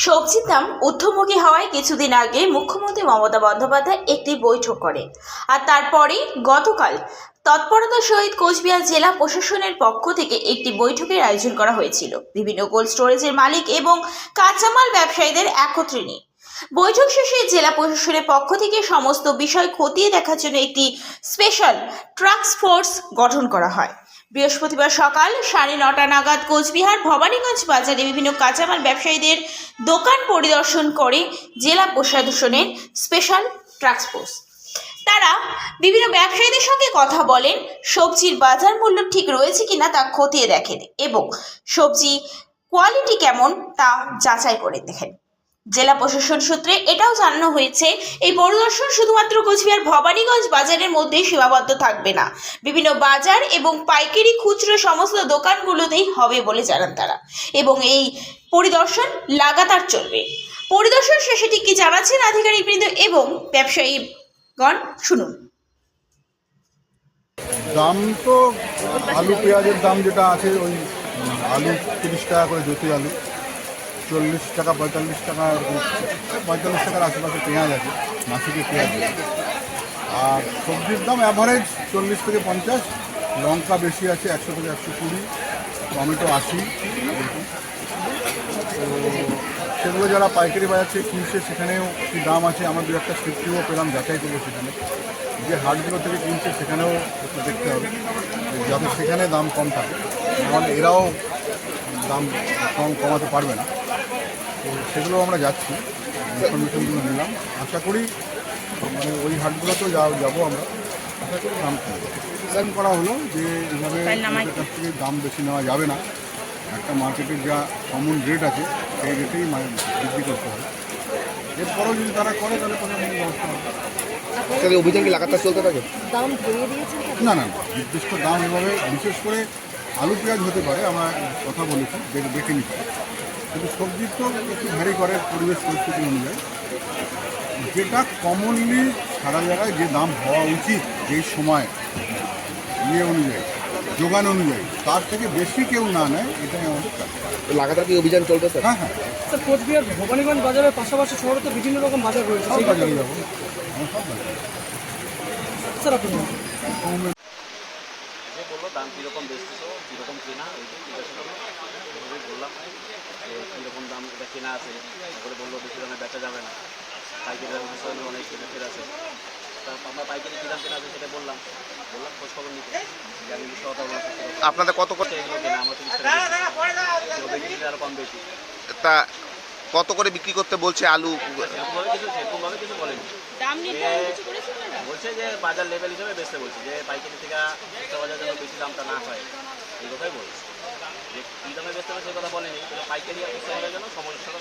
সবজির দাম ঊর্ধ্বমুখী হওয়ায় কিছুদিন আগে মুখ্যমন্ত্রী মমতা বন্দ্যোপাধ্যায় একটি বৈঠক করেন। আর তারপরে গতকাল তৎপরতার সহিত কোচবিহার জেলা প্রশাসনের পক্ষ থেকে একটি বৈঠকের আয়োজন করা হয়েছিল বিভিন্ন কোল্ড স্টোরেজের মালিক এবং কাঁচামাল ব্যবসায়ীদের একত্রে নিয়ে। বৈঠক শেষে জেলা প্রশাসনের পক্ষ থেকে সমস্ত বিষয় খতিয়ে দেখার জন্য একটি স্পেশাল টাস্ক ফোর্স গঠন করা হয়। বৃহস্পতিবার সকাল 9:30 নাগাদ কোচবিহার ভবানীগঞ্জ বাজারে বিভিন্ন কাঁচামাল ব্যবসায়ীদের দোকান পরিদর্শন করে জেলা প্রশাসনের স্পেশাল টাস্ক ফোর্স। তারা বিভিন্ন ব্যবসায়ীদের সঙ্গে কথা বলেন, সবজির বাজার মূল্য ঠিক রয়েছে কিনা তা খতিয়ে দেখেন এবং সবজি কোয়ালিটি কেমন তা যাচাই করে দেখেন। জেলা প্রশাসন সূত্রে এটাও জানানো হয়েছে, এই পরিদর্শন শুধুমাত্র কোচবিহার ভবানীগঞ্জ বাজারের মধ্যেই সীমাবদ্ধ থাকবে না, বিভিন্ন বাজার এবং পাইকারি খুচরো সমস্ত দোকানগুলোতেই হবে বলে জানান তারা, এবং এই পরিদর্শন লাগাতার চলবে। পরিদর্শন শেষে ঠিক কি জানাচ্ছেন আধিকারিকবৃন্দ এবং ব্যবসায়ীগণ, শুনুন। দাম তো আলু পেঁয়াজের দাম যেটা আছে, ওই আলু 30 টাকা করে জ্যোতি আলু, 40 টাকা 45 টাকা, 45 টাকার আশেপাশে পেঁয়াজ আছে, নাসিকের পেঁয়াজ আছে। আর সবজির দাম অ্যাভারেজ 40 থেকে 50, লঙ্কা বেশি আছে 100 থেকে 120, টমেটো 80 এরকম। তো সেগুলো যারা পাইকারি বাজার থেকে কিনছে সেখানেও কী দাম আছে, আমার দু একটা স্বীকৃতিও পেলাম, যাচাই করবো সেখানে। যে হাটগুলো থেকে কিনছে সেখানেও একটু দেখতে হবে যাতে সেখানে দাম কম থাকে, নাহলে এরাও দাম কমাতে পারবে না। তো সেগুলো আমরা যাচ্ছি, ইনফরমেশনগুলো নিলাম। আশা করি মানে ওই হাটগুলোতেও যাবো আমরা, আশা করি দাম কমবে। প্ল্যান করা হলো যে এইভাবে লোকের কাছ থেকে দাম বেশি নেওয়া যাবে না, একটা মার্কেটের যা কমন রেট আছে সেই রেটেই বিক্রি করতে হবে। এরপরেও যদি তারা করে তাহলে কোনো ব্যবস্থা হবে। অভিযান কি লাগাতার চলতে থাকে? না না, নির্দিষ্ট দাম এভাবে, বিশেষ করে আলু পেঁয়াজ হতে পারে, আমরা কথা বলেছি, দেখে নিচ্ছি। কিন্তু সবজির তো একটু ভ্যারি করে পরিবেশ পরিস্থিতি অনুযায়ী, যেটা কমনলি সারা জায়গায় যে দাম হওয়া উচিত যেই সময় অনুযায়ী, যোগান অনুযায়ী, তার থেকে বেশি কেউ না নেয়, এটাই আমাদের কাজ। লাগাতার কি অভিযান চলবে স্যার? হ্যাঁ হ্যাঁ, স্যার কোচবিহার ভবানীগঞ্জ বাজারের পাশাপাশি শহরে তো বিভিন্ন রকম বাজার রয়েছে, সব বাজারে যাবো, আমরা সব বাজারে। স্যার আপনি যে বললো দাম কীরকম বেচতেছো, কীরকম কেনা, ওইটাই জিজ্ঞাসা করলো। ওইভাবেই বললাম যে কীরকম দাম এটা কেনা আছে, তারপরে বললো বেশি দামে বেচা যাবে না, পাইকারি দামের বিষয়ে অনেক বেনিফিট আছে। তা আমরা পাইকারি কী দাম কেনা আছে সেটা বললাম খোঁজ খবর নিতে, যে আমি সহতা আপনাদের কত করে এগুলো কেনা আমার 30 টাকা বেশি, আরও কম বেশি। তা কত করে বিক্রি করতে বলছে আলু? সেরকমভাবে কিছু বলেনি, বলছে যে বাজার লেভেল হিসেবে বেচতে বলছে, যে পাইকারি থেকে খুচরা বাজার যেন বেশি দামটা না হয়, এই কথাই বলছে। যে কী দামে বেচতে হবে সে কথা বলেনি, কিন্তু পাইকারি আর খুচরা বাজার যেন সামঞ্জস্যতা।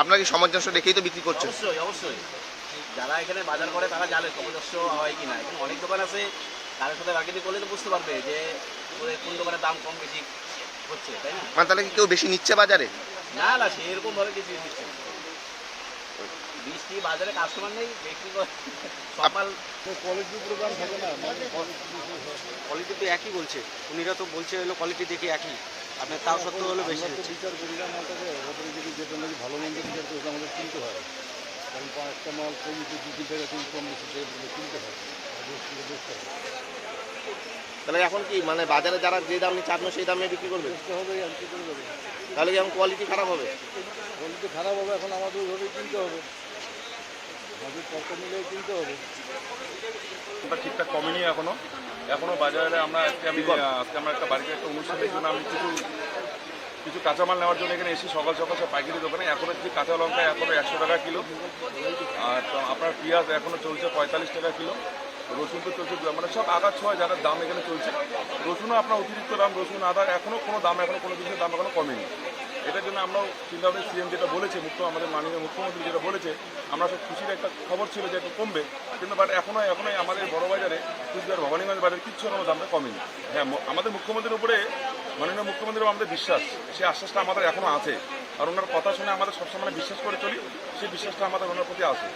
আপনার কি সামঞ্জস্য রেখেই তো বিক্রি করছেন? অবশ্যই অবশ্যই, যারা এখানে বাজার করে তারা জানে সামঞ্জস্য হয় কি না। এখানে অনেক দোকান আছে, তাদের সাথে বাকিটি করলে তো বুঝতে পারবে যে কোন দোকানের দাম কম বেশি হচ্ছে, তাই না? মানে তাহলে কি কেউ বেশি নিচ্ছে বাজারে? না না, সেরকমভাবে কিছু দিচ্ছে না, বৃষ্টি বাজারে কাস্টমার নেই, বিক্রি করে সকাল কোয়ালিটির উপরে দাম থাকে না, কোয়ালিটি তো একই বলছে, উনিরা তো বলছে হলো কোয়ালিটি দেখে একই, আপনার তাও সত্ত্বেও হলো বেশি হচ্ছে। বিচার করি না মালটাকে, ওদের যদি যেটা নাকি ভালো মন্দ বিচার করে আমাদের কিনতে হয়, কারণ একটা মাল কম 2-3 টাকা কম বেশি কিনতে হয়, দেখতে হয়। তাহলে এখন কি মানে বাজারে যারা যে দাম নিচ্ছে আপনি সেই দামে বিক্রি করবেন? দেখতে হবে, আর কি করে যাবে, তাহলে কি এখন কোয়ালিটি খারাপ হবে? কোয়ালিটি খারাপ হবে, এখন আমাদের ওইভাবেই কিনতে হবে, আমাদের কত মিলেও কিনতে হবে। ঠিকঠাক কমেনি এখনো বাজারে। আজকে আমরা একটা বাড়িতে একটা অনুষ্ঠানের জন্য আমি কিছু কাঁচামাল নেওয়ার জন্য এখানে এসে সকাল সকাল সব পাইকারি দোকানে। এখনও যে কাঁচা লঙ্কা এখনও 100 টাকা কিলো, আর আপনার পেঁয়াজ এখনও চলছে 45 টাকা কিলো, রসুন তো চলছে, মানে সব আগার ছোঁয়া যারা দাম এখানে চলছে। রসুনও আপনার অতিরিক্ত দাম, রসুন আদা এখনও কোনো দাম, এখনও কোনো জিনিসের দাম এখনও কমেনি। এটার জন্য আমরাও চিন্তাভাবনা, সিএম যেটা বলেছে, আমাদের মাননীয় মুখ্যমন্ত্রী যেটা বলেছে, আমরা সব খুশির একটা খবর ছিল যে একটু কমবে, কিন্তু বাট এখনই আমাদের বড় বাজারে কুচবিহার ভবানীগঞ্জ বাজারে কিচ্ছু কোনো দামটা কমেনি। হ্যাঁ, আমাদের মুখ্যমন্ত্রীর উপরে, মাননীয় মুখ্যমন্ত্রীর আমাদের বিশ্বাস, সেই আশ্বাসটা আমাদের এখনও আছে, আর ওনার কথা শুনে আমাদের সবসময় বিশ্বাস করে চলি, সেই বিশ্বাসটা আমাদের ওনার প্রতি আছে।